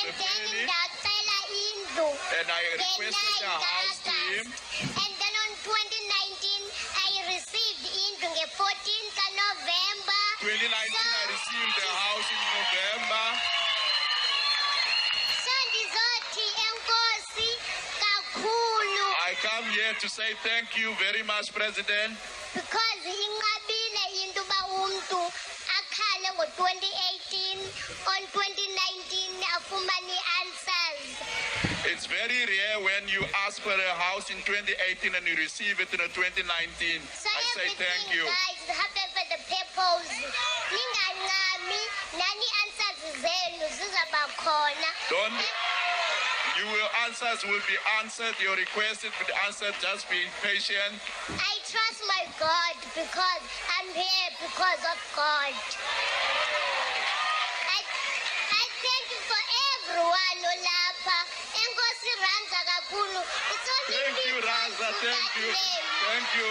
and then and I requested a house to him. And then on 2019, I received indlu on 14th of November. 2019, I received a house in November. I come here to say thank you very much, President. Because inqabile into ba umuntu akhale ngo-2018 on 2019 afumane answers. It's very rare when you ask for a house in 2018 and you receive it in 2019. So I say thank you. Guys, happen for the purpose. Ningancami nani answers zenu zizabakhona. Your answers will be answered. Your request will be answered. Just be patient. I trust my God because I'm here because of God. I thank you for everyone, Olapa. Enkosi Ranza kakhulu. It's only thank you, Ranza. Thank you. Thank you.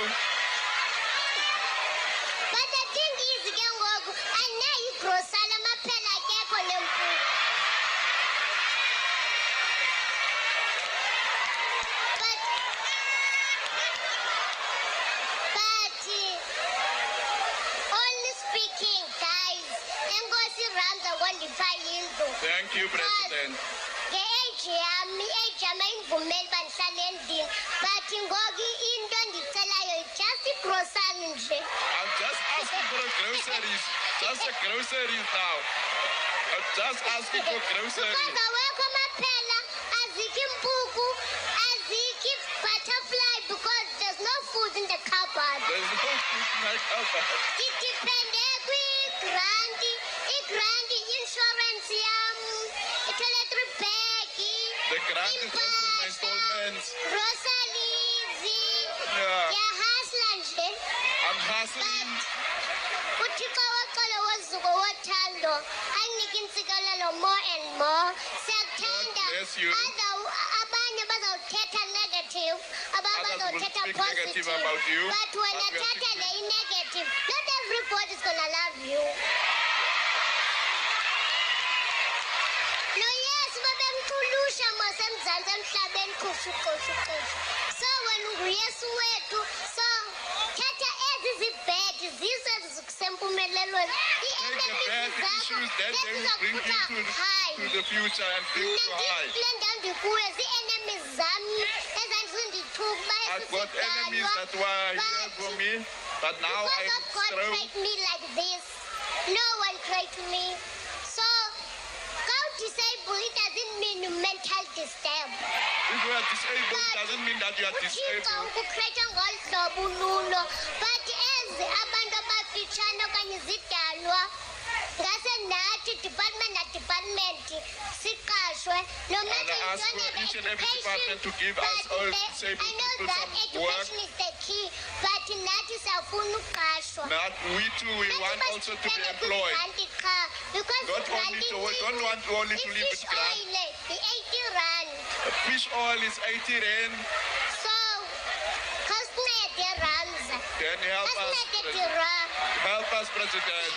But the thing is, Gengogu, I know you grosala mapela keko lempu. Thank you, President. I'm just asking for groceries. Just the groceries now. I'm just asking for groceries. Because there's no food in the cupboard. There's no food in my cupboard. It depends grant insurance toilet repair, the grant is just for my installments. Groceries. Yeah. Yeah, hustling. I'm hustling. Uthixo waqala wazuko wothando anginike intsikelelo more and more. Siyakuthanda. Bless you. Abanye bazawuthetha negative, abanye bazawuthetha positive. About you. But when I thetha le negative, not everybody's gonna love you. No, yes, babemtulusha masemzansi emhlabeni khushu. So when uyesu wethu, so thetha ezi zibhedi zizo ezisempumelelweni. Bad issues that they will bring you to the future and bring you high. I've got enemies that were here for me, but now I'm strong. God created me like this. No one created me. So, God disabled, it doesn't mean you're mental disturbed. If you are disabled, it doesn't mean that you are disabled. But as abantu abafitshane okanye zidalwa ngase nathi department siqashwe no matter ask for each and every department to give us all disabled people some work. Education is the key, but nathi siyafuna uqashwa. We too, we want also to be employed. Because don't want only to live with grant. The 80 rand. Fish oil is 80 rand. So, cost me the rands. Can you help us? Help us, President.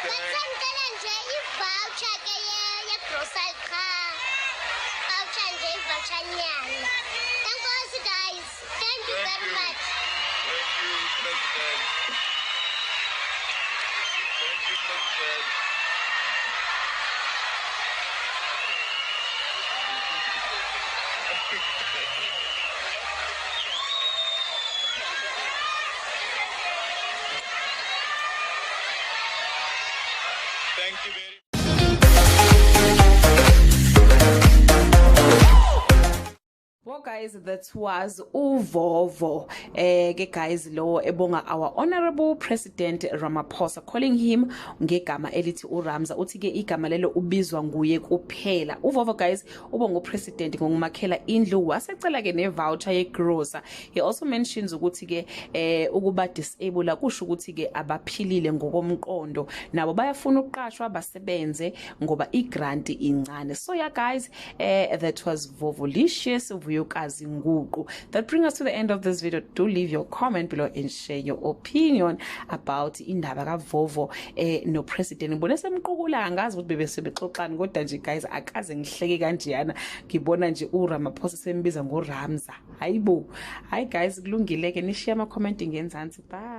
Guys, thank you very much. Thank you, President. Thank you, President. Thank you very much. Well, guys, that was Vovo. Guys, lo ebonga our honorable president Ramaphosa, calling him ngegama elithi uRamza. Uthi ke igama lelo ubizwa nguye kuphela. Vovo, guys, ubonga president ngokumakhela indlu wasecela ke ne voucher ye grocer. He also mentions ukuthi ke ukuba disable kusho ukuthi ke abaphilile ngokomqondo. Nabo bayafuna ukuqashwa basebenze ngoba igrant incane. So yeah, guys, that was Vovolicious Vuyokazi. Vuyokazi nguqu. That brings us to the end of this video. Do leave your comment below and share your opinion about indaba ka Vovo no president. Ngibone semqukula angazi ukuthi bebesebexoxana kodwa nje guys akaze ngihleke kanjeyana. Ngibona nje uRamaphosa sembiza ngoRamza. Hayibo. Hi guys, kulungile ke nishiya ama comment ngenzansi. Bye.